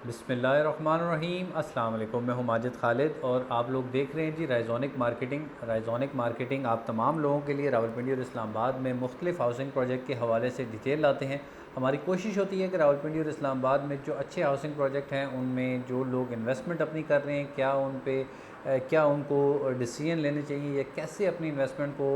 बिस्मिल्लाहिर्रहमानिर्रहीम। अस्सलाम वालेकुम। मैं हूं माजिद खालिद और आप लोग देख रहे हैं जी राइजोनिक मार्केटिंग। राइजोनिक मार्केटिंग आप तमाम लोगों के लिए रावलपिंडी और इस्लामाबाद में मुख्तलिफ हाउसिंग प्रोजेक्ट के हवाले से डिटेल लाते हैं। हमारी कोशिश होती है कि रावलपिंडी और इस्लामाबाद में जो अच्छे हाउसिंग प्रोजेक्ट हैं उनमें जो लोग इन्वेस्टमेंट अपनी कर रहे हैं क्या उनको डिसीजन लेने चाहिए या कैसे अपनी इन्वेस्टमेंट को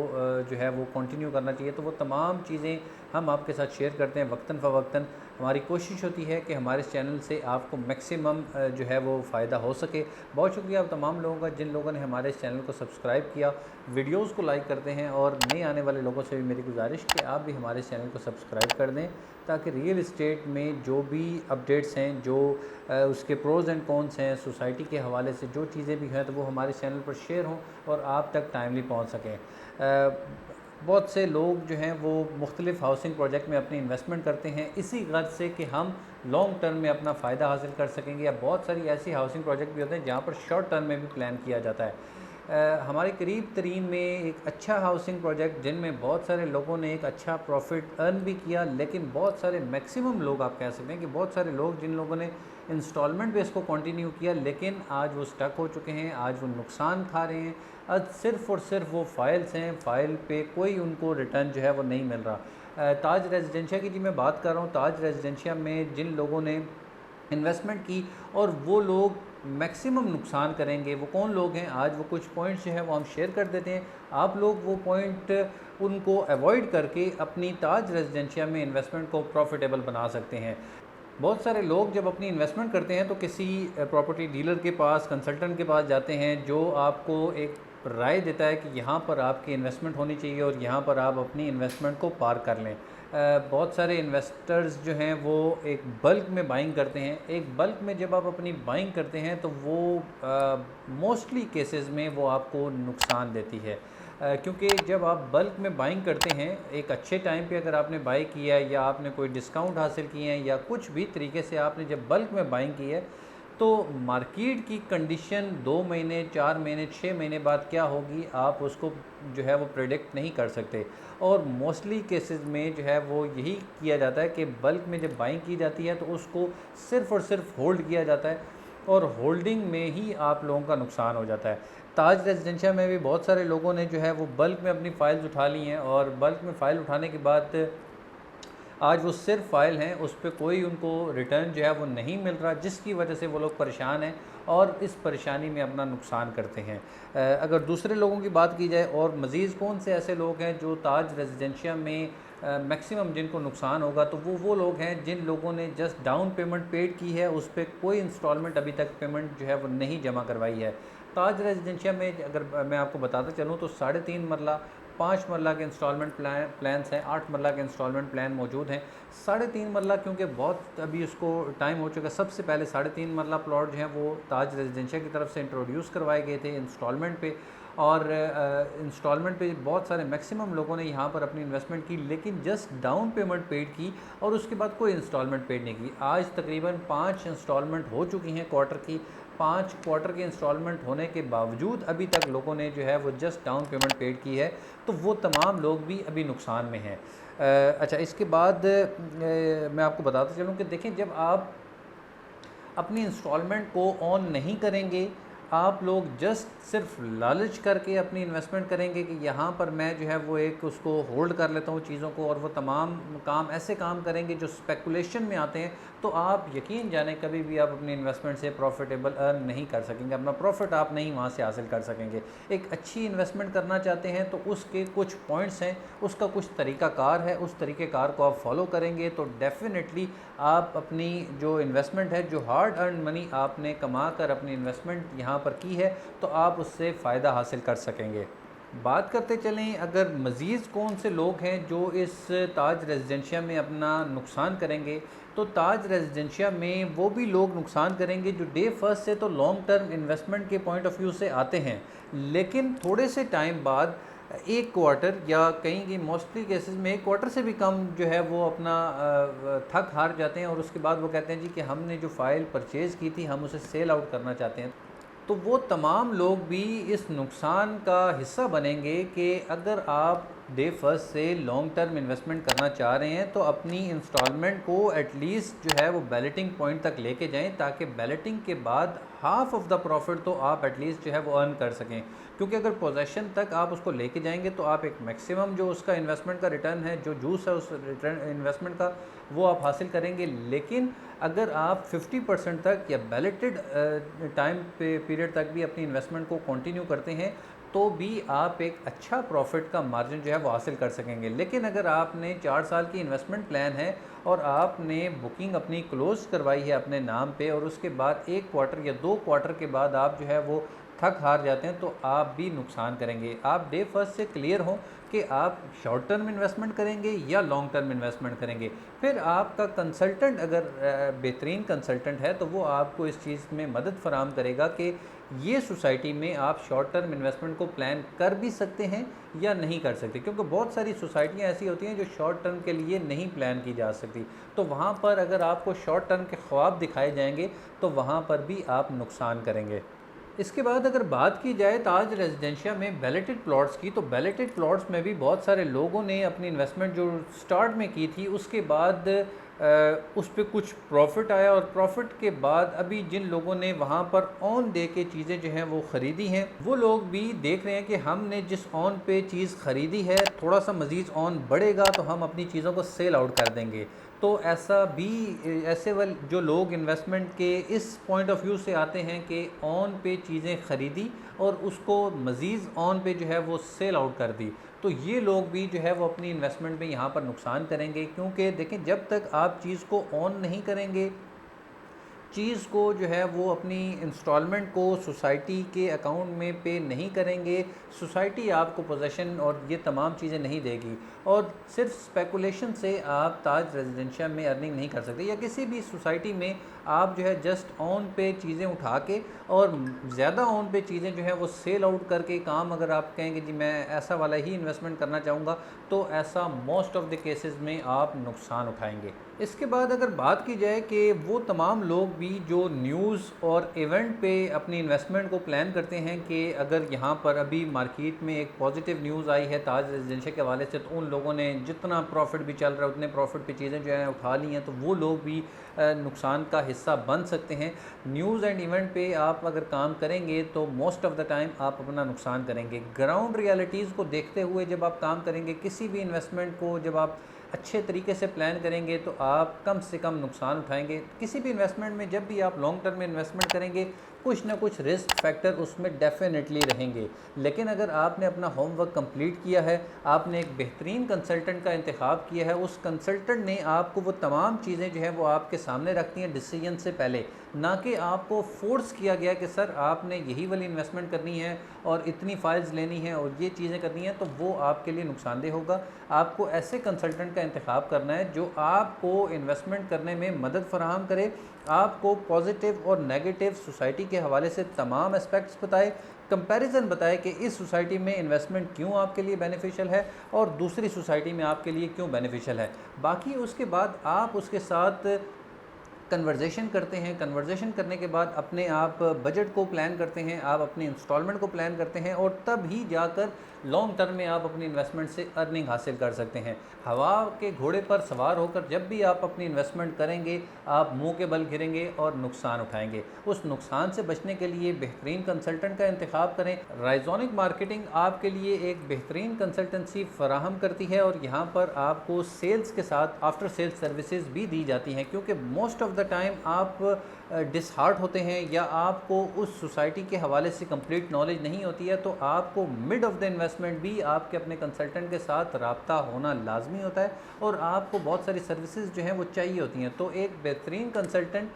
जो है वो कंटिन्यू करना चाहिए, तो वो तमाम चीज़ें हम आपके साथ शेयर करते हैं वक्तन फ़वक्तन। हमारी कोशिश होती है कि हमारे चैनल से आपको मैक्सिमम जो है वो फ़ायदा हो सके। बहुत शुक्रिया आप तमाम लोगों का जिन लोगों ने हमारे इस चैनल को सब्सक्राइब किया, वीडियोस को लाइक करते हैं, और नए आने वाले लोगों से भी मेरी गुजारिश कि आप भी हमारे इस चैनल को सब्सक्राइब कर दें ताकि रियल इस्टेट में जो भी अपडेट्स हैं, जो उसके प्रोज़ एंड कॉन्स हैं, सोसाइटी के हवाले से जो चीज़ें भी हैं तो वो हमारे चैनल पर शेयर हों और आप तक टाइमली पहुँच सकें। बहुत से लोग जो हैं वो मुख्तलिफ़ हाउसिंग प्रोजेक्ट में अपनी इन्वेस्टमेंट करते हैं इसी गर्ज से कि हम लॉन्ग टर्म में अपना फ़ायदा हासिल कर सकेंगे, या बहुत सारी ऐसी हाउसिंग प्रोजेक्ट भी होते हैं जहाँ पर शॉर्ट टर्म में भी प्लान किया जाता है। हमारे करीब तरीन में एक अच्छा हाउसिंग प्रोजेक्ट जिनमें बहुत सारे लोगों ने एक अच्छा प्रॉफिट अर्न भी किया, लेकिन बहुत सारे मैक्सिमम लोग आप कह सकते हैं कि बहुत सारे लोग जिन लोगों ने इंस्टॉलमेंट पे इसको कंटिन्यू किया लेकिन आज वो स्टक हो चुके हैं, आज वो नुकसान खा रहे हैं। आज सिर्फ़ और सिर्फ वो फ़ाइल्स हैं, फ़ाइल पे कोई उनको रिटर्न जो है वो नहीं मिल रहा। ताज रेजिडेंशिया की जी मैं बात कर रहा हूँ। ताज रेजिडेंशिया में जिन लोगों ने इन्वेस्टमेंट की और वो लोग मैक्सिमम नुकसान करेंगे, वो कौन लोग हैं? आज वो कुछ पॉइंट्स जो है वो हम शेयर कर देते हैं। आप लोग वो पॉइंट उनको अवॉइड करके अपनी ताज रेजिडेंशिया में इन्वेस्टमेंट को प्रॉफिटेबल बना सकते हैं। बहुत सारे लोग जब अपनी इन्वेस्टमेंट करते हैं तो किसी प्रॉपर्टी डीलर के पास, कंसल्टेंट के पास जाते हैं जो आपको एक राय देता है कि यहाँ पर आपकी इन्वेस्टमेंट होनी चाहिए और यहाँ पर आप अपनी इन्वेस्टमेंट को पार कर लें। बहुत सारे इन्वेस्टर्स जो हैं वो एक बल्क में बाइंग करते हैं। एक बल्क में जब आप अपनी बाइंग करते हैं तो वो मोस्टली केसेस में वो आपको नुकसान देती है, क्योंकि जब आप बल्क में बाइंग करते हैं एक अच्छे टाइम पे अगर आपने बाई किया है या आपने कोई डिस्काउंट हासिल किए हैं या कुछ भी तरीके से आपने जब बल्क में बाइंग की है, तो मार्केट की कंडीशन 2 महीने, 4 महीने, 6 महीने बाद क्या होगी आप उसको जो है वो प्रेडिक्ट नहीं कर सकते। और मोस्टली केसेस में जो है वो यही किया जाता है कि बल्क में जब बाइंग की जाती है तो उसको सिर्फ़ और सिर्फ होल्ड किया जाता है और होल्डिंग में ही आप लोगों का नुकसान हो जाता है। ताज रेजिडेंशिया में भी बहुत सारे लोगों ने जो है वो बल्क में अपनी फ़ाइल्स उठा ली हैं और बल्क में फ़ाइल उठाने के बाद आज वो सिर्फ फ़ाइल हैं, उस पर कोई उनको रिटर्न जो है वो नहीं मिल रहा, जिसकी वजह से वो लोग परेशान हैं और इस परेशानी में अपना नुकसान करते हैं। अगर दूसरे लोगों की बात की जाए और मज़ीद कौन से ऐसे लोग हैं जो ताज रेजिडेंशिया में मैक्सिमम जिनको नुकसान होगा, तो वो लोग हैं जिन लोगों ने जस्ट डाउन पेमेंट पेड की है, उस पर कोई इंस्टॉलमेंट अभी तक पेमेंट जो है वो नहीं जमा करवाई है। ताज रेजिडेंशिया में अगर मैं आपको बताता चलूँ तो 3.5 मरला, 5 मरला के इंस्टॉलमेंट प्लान्स हैं, 8 मरला के इंस्टॉलमेंट प्लान मौजूद हैं। 3.5 मरला क्योंकि बहुत अभी उसको टाइम हो चुका है। सबसे पहले 3.5 मरला प्लॉट जो हैं वो ताज रेजिडेंशिया की तरफ से इंट्रोड्यूस करवाए गए थे इंस्टॉलमेंट पे, और इंस्टॉलमेंट पे बहुत सारे मैक्सिमम लोगों ने यहाँ पर अपनी इन्वेस्टमेंट की, लेकिन जस्ट डाउन पेमेंट पेड की और उसके बाद कोई इंस्टॉलमेंट पेड नहीं की। आज तकरीबन 5 इंस्टॉलमेंट हो चुकी हैं क्वार्टर की। 5 क्वार्टर के इंस्टॉलमेंट होने के बावजूद अभी तक लोगों ने जो है वो जस्ट डाउन पेमेंट पेड की है, तो वो तमाम लोग भी अभी नुकसान में हैं। अच्छा, इसके बाद मैं आपको बताता चलूँ कि देखें, जब आप अपनी इंस्टॉलमेंट को ऑन नहीं करेंगे, आप लोग जस्ट सिर्फ लालच करके अपनी इन्वेस्टमेंट करेंगे कि यहाँ पर मैं जो है वो एक उसको होल्ड कर लेता हूँ चीज़ों को, और वो तमाम काम ऐसे काम करेंगे जो स्पेकुलेशन में आते हैं, तो आप यकीन जाने कभी भी आप अपनी इन्वेस्टमेंट से प्रॉफिटेबल अर्न नहीं कर सकेंगे, अपना प्रॉफिट आप नहीं वहाँ से हासिल कर सकेंगे। एक अच्छी इन्वेस्टमेंट करना चाहते हैं तो उसके कुछ पॉइंट्स हैं, उसका कुछ तरीक़ाकार है, उस तरीक़ेकार को आप फॉलो करेंगे तो डेफिनेटली आप अपनी जो इन्वेस्टमेंट है, जो हार्ड अर्न मनी आपने कमा कर अपनी इन्वेस्टमेंट यहाँ पर की है, तो आप उससे फ़ायदा हासिल कर सकेंगे। बात करते चलें अगर मज़ीद कौन से लोग हैं जो इस ताज रेजिडेंशिया में अपना नुकसान करेंगे, तो ताज रेजिडेंशिया में वो भी लोग नुकसान करेंगे जो डे फर्स्ट से तो लॉन्ग टर्म इन्वेस्टमेंट के पॉइंट ऑफ व्यू से आते हैं, लेकिन थोड़े से टाइम बाद एक क्वार्टर या कहीं की मोस्टली केसेस में एक क्वार्टर से भी कम जो है वो अपना थक हार जाते हैं और उसके बाद वो कहते हैं जी कि हमने जो फ़ाइल परचेज़ की थी हम उसे सेल आउट करना चाहते हैं। तो वो तमाम लोग भी इस नुकसान का हिस्सा बनेंगे कि अगर आप डे फर्स्ट से लॉन्ग टर्म इन्वेस्टमेंट करना चाह रहे हैं तो अपनी इंस्टॉलमेंट को एटलीस्ट जो है वो बैलेटिंग पॉइंट तक लेके जाएं, ताकि बैलेटिंग के बाद हाफ ऑफ द प्रॉफिट तो आप एटलीस्ट जो है वो अर्न कर सकें। क्योंकि अगर पोजेशन तक आप उसको लेके जाएंगे तो आप एक मैक्सिमम जो उसका इन्वेस्टमेंट का रिटर्न है, जो जूस है उस रिटर्न इन्वेस्टमेंट का, वो आप हासिल करेंगे। लेकिन अगर आप 50% तक या बैलेटेड टाइम पीरियड तक भी अपनी इन्वेस्टमेंट को कंटिन्यू करते हैं तो भी आप एक अच्छा प्रॉफिट का मार्जिन जो है वो हासिल कर सकेंगे। लेकिन अगर आपने 4 साल की इन्वेस्टमेंट प्लान है और आपने बुकिंग अपनी क्लोज़ करवाई है अपने नाम पे, और उसके बाद 1 क्वार्टर या 2 क्वार्टर के बाद आप जो है वो थक हार जाते हैं, तो आप भी नुकसान करेंगे। आप डे फर्स्ट से क्लियर हो कि आप शॉर्ट टर्म इन्वेस्टमेंट करेंगे या लॉन्ग टर्म इन्वेस्टमेंट करेंगे। फिर आपका कंसल्टेंट अगर बेहतरीन कंसल्टेंट है तो वो आपको इस चीज़ में मदद फराहम करेगा कि ये सोसाइटी में आप शॉर्ट टर्म इन्वेस्टमेंट को प्लान कर भी सकते हैं या नहीं कर सकते। क्योंकि बहुत सारी सोसाइटियाँ ऐसी होती हैं जो शॉर्ट टर्म के लिए नहीं प्लान की जा सकती, तो वहाँ पर अगर आपको शॉर्ट टर्म के ख्वाब दिखाए जाएंगे तो वहाँ पर भी आप नुकसान करेंगे। इसके बाद अगर बात की जाए ताज रेजिडेंशिया में बैलेटेड प्लॉट्स की, तो बैलेटेड प्लॉट्स में भी बहुत सारे लोगों ने अपनी इन्वेस्टमेंट जो स्टार्ट में की थी उसके बाद उस पर कुछ प्रॉफिट आया, और प्रॉफिट के बाद अभी जिन लोगों ने वहाँ पर ऑन दे के चीज़ें जो हैं वो ख़रीदी हैं, वो लोग भी देख रहे हैं कि हमने जिस ऑन पे चीज़ ख़रीदी है थोड़ा सा मज़ीद ऑन बढ़ेगा तो हम अपनी चीज़ों को सेल आउट कर देंगे। तो ऐसा भी ऐसे वाले जो लोग इन्वेस्टमेंट के इस पॉइंट ऑफ व्यू से आते हैं कि ऑन पे चीज़ें ख़रीदी और उसको मज़ीद ऑन पे जो है वो सेल आउट कर दी, तो ये लोग भी जो है वो अपनी इन्वेस्टमेंट में यहाँ पर नुकसान करेंगे। क्योंकि देखें, जब तक आप चीज़ को ऑन नहीं करेंगे, चीज़ को जो है वो अपनी इंस्टॉलमेंट को सोसाइटी के अकाउंट में पे नहीं करेंगे, सोसाइटी आपको पोजेसन और ये तमाम चीज़ें नहीं देगी, और सिर्फ स्पेकुलेशन से आप ताज रेजिडेंशिया में अर्निंग नहीं कर सकते। या किसी भी सोसाइटी में आप जो है जस्ट ऑन पे चीज़ें उठा के और ज़्यादा ऑन पे चीज़ें जो है वो सेल आउट करके काम, अगर आप कहेंगे जी मैं ऐसा वाला ही इन्वेस्टमेंट करना चाहूँगा, तो ऐसा मोस्ट ऑफ द केसेस में आप नुकसान उठाएंगे। इसके बाद अगर बात की जाए कि वो तमाम लोग भी जो न्यूज़ और इवेंट पे अपनी इन्वेस्टमेंट को प्लान करते हैं कि अगर यहाँ पर अभी मार्केट में एक पॉजिटिव न्यूज़ आई है ताज रेजिडेंशिया के हवाले से, तो उन लोगों ने जितना प्रॉफिट भी चल रहा है उतने प्रॉफिट पे चीज़ें जो है उठा ली हैं, तो वो लोग भी नुकसान का हिस्सा बन सकते हैं। न्यूज़ एंड इवेंट पे आप अगर काम करेंगे तो मोस्ट ऑफ़ द टाइम आप अपना नुकसान करेंगे। ग्राउंड रियलिटीज़ को देखते हुए जब आप काम करेंगे, किसी भी इन्वेस्टमेंट को जब आप अच्छे तरीके से प्लान करेंगे तो आप कम से कम नुकसान उठाएंगे। किसी भी इन्वेस्टमेंट में जब भी आप लॉन्ग टर्म में इन्वेस्टमेंट करेंगे, कुछ ना कुछ रिस्क फैक्टर उसमें डेफिनेटली रहेंगे। लेकिन अगर आपने अपना होमवर्क कंप्लीट किया है, आपने एक बेहतरीन कंसल्टेंट का इंतखाब किया है, उस कंसल्टेंट ने आपको वो तमाम चीज़ें जो हैं वो आपके सामने रखती हैं डिसीजन से पहले, ना कि आपको फोर्स किया गया कि सर आपने यही वाली इन्वेस्टमेंट करनी है और इतनी फाइल्स लेनी है और ये चीज़ें करनी है, तो वो आपके लिए नुकसानदेह होगा। आपको ऐसे कंसल्टेंट का इंतखाब करना है जो आपको इन्वेस्टमेंट करने में मदद फराहम करे, आपको पॉजिटिव और नेगेटिव सोसाइटी के हवाले से तमाम एस्पेक्ट्स बताए, कंपैरिजन बताए कि इस सोसाइटी में इन्वेस्टमेंट क्यों आपके लिए बेनिफिशियल है और दूसरी सोसाइटी में आपके लिए क्यों बेनिफिशियल है। बाकी उसके बाद आप उसके साथ कन्वर्जेशन करते हैं, कन्वर्जेशन करने के बाद अपने आप बजट को प्लान करते हैं, आप अपनी इंस्टॉलमेंट को प्लान करते हैं, और तब ही जाकर लॉन्ग टर्म में आप अपनी इन्वेस्टमेंट से अर्निंग हासिल कर सकते हैं। हवा के घोड़े पर सवार होकर जब भी आप अपनी इन्वेस्टमेंट करेंगे, आप मुंह के बल गिरेंगे और नुकसान उठाएंगे। उस नुकसान से बचने के लिए बेहतरीन कंसल्टेंट का इंतखाब करें। राइजोनिक मार्केटिंग आपके लिए एक बेहतरीन कंसल्टेंसी फराहम करती है, और यहाँ पर आपको सेल्स के साथ आफ्टर सेल्स सर्विसेज भी दी जाती हैं। क्योंकि मोस्ट ऑफ द टाइम आप डिसहार्ट होते हैं या आपको उस सोसाइटी के हवाले से कंप्लीट नॉलेज नहीं होती है, तो आपको मिड ऑफ द इन्वेस्टमेंट भी आपके अपने कंसल्टेंट के साथ रब्ता होना लाजमी होता है, और आपको बहुत सारी सर्विसेज जो हैं वो चाहिए होती हैं। तो एक बेहतरीन कंसल्टेंट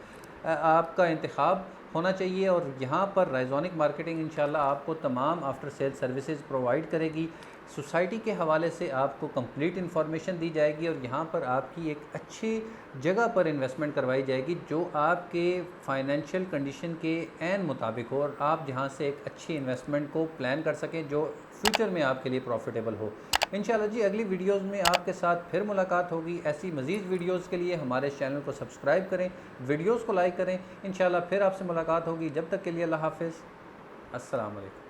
आपका इंतखाब होना चाहिए, और यहाँ पर राइजोनिक मार्केटिंग इंशाल्लाह आपको तमाम आफ्टर सेल सर्विसेज प्रोवाइड करेगी। सोसाइटी के हवाले से आपको कंप्लीट इन्फॉर्मेशन दी जाएगी, और यहाँ पर आपकी एक अच्छी जगह पर इन्वेस्टमेंट करवाई जाएगी जो आपके फाइनेंशियल कंडीशन के ऐन मुताबिक हो, और आप जहाँ से एक अच्छी इन्वेस्टमेंट को प्लान कर सकें जो फ्यूचर में आपके लिए प्रॉफिटेबल हो। इंशाल्लाह जी अगली वीडियोस में आपके साथ फिर मुलाकात होगी। ऐसी मज़ीद वीडियोस के लिए हमारे चैनल को सब्सक्राइब करें, वीडियोस को लाइक करें। इंशाल्लाह फिर आपसे मुलाकात होगी। जब तक के लिए अल्लाह हाफ़िज़, अस्सलाम वालेकुम।